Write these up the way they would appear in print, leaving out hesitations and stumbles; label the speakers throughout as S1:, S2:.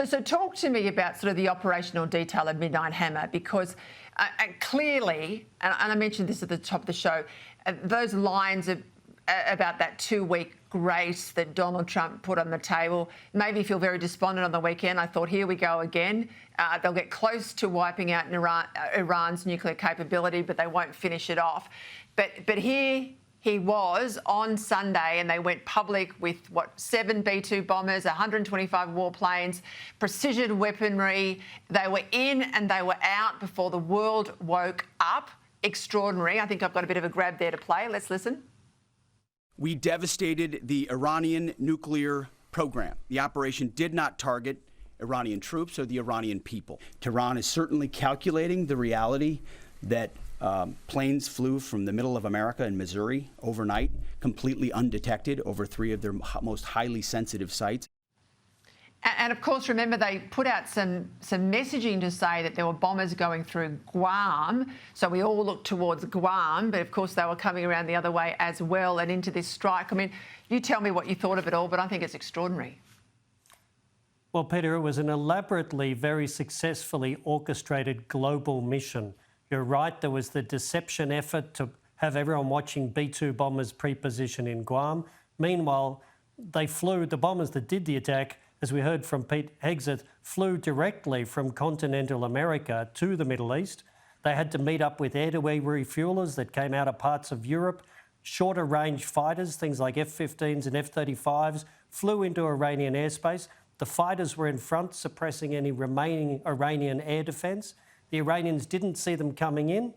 S1: So talk to me about sort of the operational detail of Midnight Hammer, because clearly, and I mentioned this at the top of the show, those lines about that 2-week grace that Donald Trump put on the table made me feel very despondent on the weekend. I thought, here we go again. They'll get close to wiping out Iran's nuclear capability, but they won't finish it off. But here he was on Sunday, and they went public with, 7 B-2 bombers, 125 warplanes, precision weaponry. They were in and they were out before the world woke up. Extraordinary. I think I've got a bit of a grab there to play. Let's listen.
S2: We devastated the Iranian nuclear program. The operation did not target Iranian troops or the Iranian people. Tehran is certainly calculating the reality that planes flew from the middle of America and Missouri overnight, completely undetected over 3 of their most highly sensitive sites.
S1: And of course, remember, they put out some messaging to say that there were bombers going through Guam. So we all looked towards Guam, but of course they were coming around the other way as well and into this strike. I mean, you tell me what you thought of it all, but I think it's extraordinary.
S3: Well, Peter, it was an elaborately, very successfully orchestrated global mission. You're right, there was the deception effort to have everyone watching B-2 bombers pre-position in Guam. Meanwhile, the bombers that did the attack, as we heard from Pete Hegseth, flew directly from continental America to the Middle East. They had to meet up with air-to-air refuelers that came out of parts of Europe. Shorter range fighters, things like F-15s and F-35s, flew into Iranian airspace. The fighters were in front, suppressing any remaining Iranian air defence. The Iranians didn't see them coming in.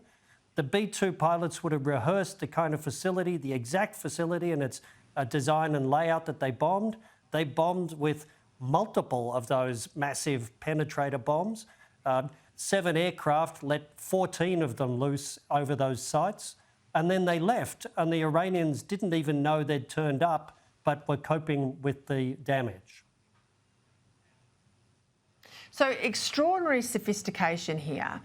S3: The B-2 pilots would have rehearsed the kind of facility, the exact facility and its design and layout that they bombed. They bombed with multiple of those massive penetrator bombs. 7 aircraft let 14 of them loose over those sites. And then they left, and the Iranians didn't even know they'd turned up, but were coping with the damage.
S1: So extraordinary sophistication here.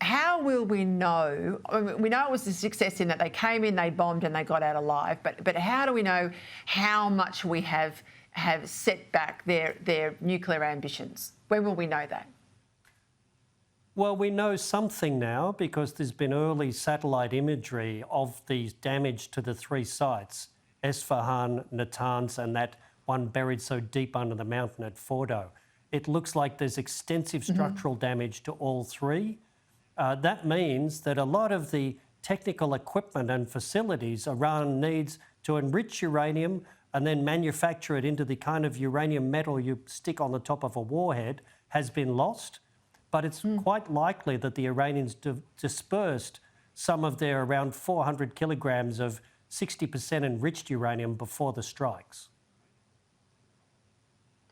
S1: How will we know? I mean, we know it was a success in that they came in, they bombed, and they got out alive. But how do we know how much we have set back their nuclear ambitions? When will we know that?
S3: Well, we know something now because there's been early satellite imagery of the damage to the 3 sites, Esfahan, Natanz, and that one buried so deep under the mountain at Fordo. It looks like there's extensive structural damage to all 3. That means that a lot of the technical equipment and facilities Iran needs to enrich uranium and then manufacture it into the kind of uranium metal you stick on the top of a warhead has been lost. But it's quite likely that the Iranians dispersed some of their around 400 kilograms of 60% enriched uranium before the strikes.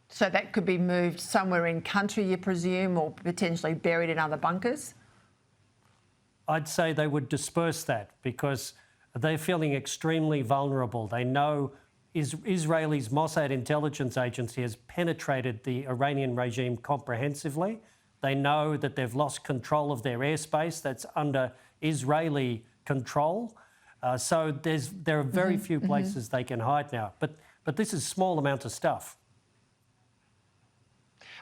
S1: So that could be moved somewhere in country, you presume, or potentially buried in other bunkers?
S3: I'd say they would disperse that because they're feeling extremely vulnerable. They know Israel's Mossad intelligence agency has penetrated the Iranian regime comprehensively. They know that they've lost control of their airspace that's under Israeli control. So there are very few places they can hide now. But this is small amounts of stuff.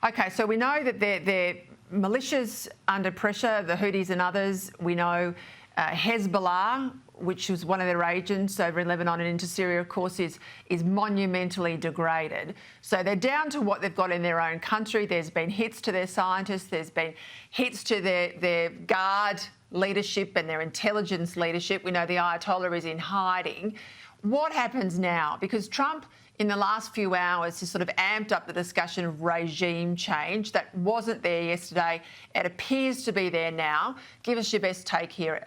S1: OK, so we know that they're militias under pressure, the Houthis and others. We know Hezbollah, which was one of their agents over in Lebanon and into Syria, of course, is monumentally degraded. So they're down to what they've got in their own country. There's been hits to their scientists. There's been hits to their guard leadership and their intelligence leadership. We know the Ayatollah is in hiding. What happens now? Because Trump, in the last few hours, has sort of amped up the discussion of regime change. That wasn't there yesterday. It appears to be there now. Give us your best take here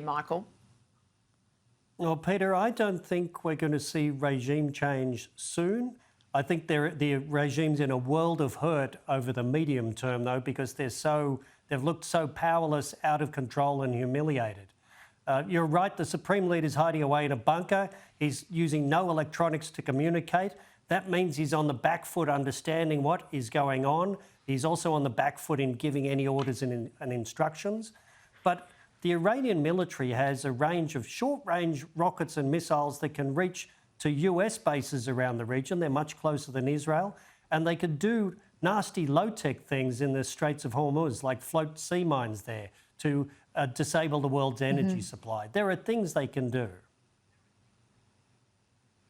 S1: Michael.
S3: Well, Peter, I don't think we're going to see regime change soon. I think the regime's in a world of hurt over the medium term, though, because they've looked so powerless, out of control and humiliated. You're right, the Supreme Leader's hiding away in a bunker. He's using no electronics to communicate. That means he's on the back foot understanding what is going on. He's also on the back foot in giving any orders and instructions. But the Iranian military has a range of short-range rockets and missiles that can reach to US bases around the region. They're much closer than Israel. And they could do nasty low-tech things in the Straits of Hormuz, like float sea mines there to disable the world's energy supply. There are things they can do.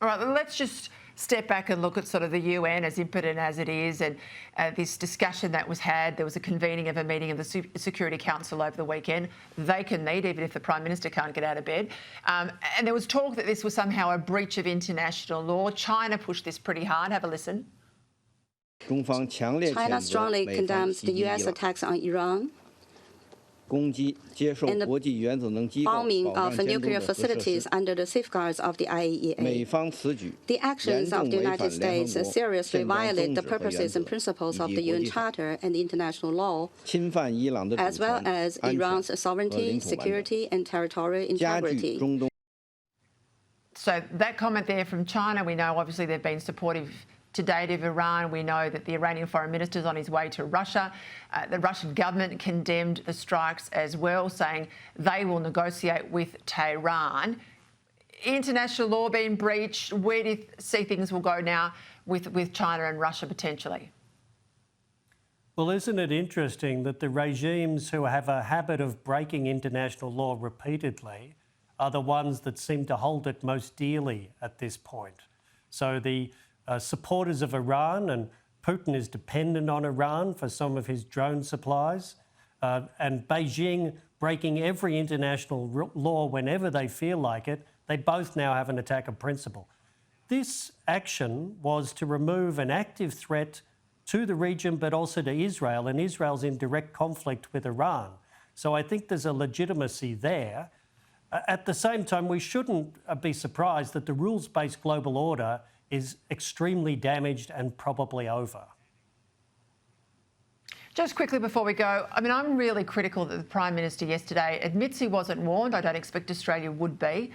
S1: All right, let's just step back and look at sort of the UN, as impotent as it is, and this discussion that was had. There was a convening of a meeting of the Security Council over the weekend. They can meet even if the Prime Minister can't get out of bed. And there was talk that this was somehow a breach of international law. China pushed this pretty hard. Have a listen.
S4: China strongly condemns the US attacks on Iran and the bombing of nuclear facilities under the safeguards of the IAEA. The actions of the United States seriously violate the purposes and principles of the UN Charter and international law, as well as Iran's sovereignty, security, and territorial integrity.
S1: So that comment there from China, we know obviously they've been supportive to date of Iran. We know that the Iranian foreign minister is on his way to Russia. The Russian government condemned the strikes as well, saying they will negotiate with Tehran. International law being breached, where do you see things will go now with China and Russia potentially?
S3: Well, isn't it interesting that the regimes who have a habit of breaking international law repeatedly are the ones that seem to hold it most dearly at this point? So the supporters of Iran, and Putin is dependent on Iran for some of his drone supplies, and Beijing breaking every international law whenever they feel like it, they both now have an attack of principle. This action was to remove an active threat to the region, but also to Israel, and Israel's in direct conflict with Iran. So I think there's a legitimacy there. At the same time, we shouldn't be surprised that the rules-based global order is extremely damaged and probably over.
S1: Just quickly before we go, I mean, I'm really critical that the Prime Minister yesterday admits he wasn't warned. I don't expect Australia would be.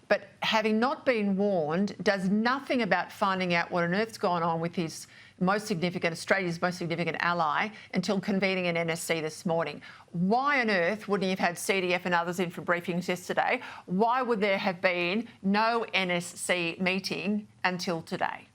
S1: But having not been warned, does nothing about finding out what on earth's gone on with his Australia's most significant ally until convening an NSC this morning. Why on earth wouldn't he have had CDF and others in for briefings yesterday? Why would there have been no NSC meeting until today?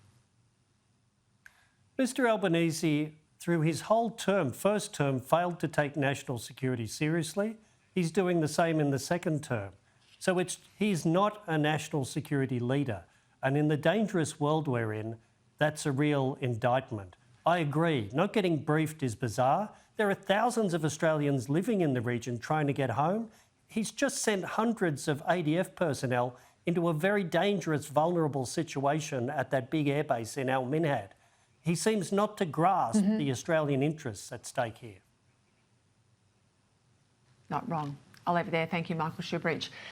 S1: Mr.
S3: Albanese, through his whole term, first term, failed to take national security seriously. He's doing the same in the second term. So he's not a national security leader. And in the dangerous world we're in, that's a real indictment. I agree, not getting briefed is bizarre. There are thousands of Australians living in the region trying to get home. He's just sent hundreds of ADF personnel into a very dangerous, vulnerable situation at that big airbase in Al Minhad. He seems not to grasp the Australian interests at stake here.
S1: Not wrong. I'll leave it there. Thank you, Michael Shoebridge.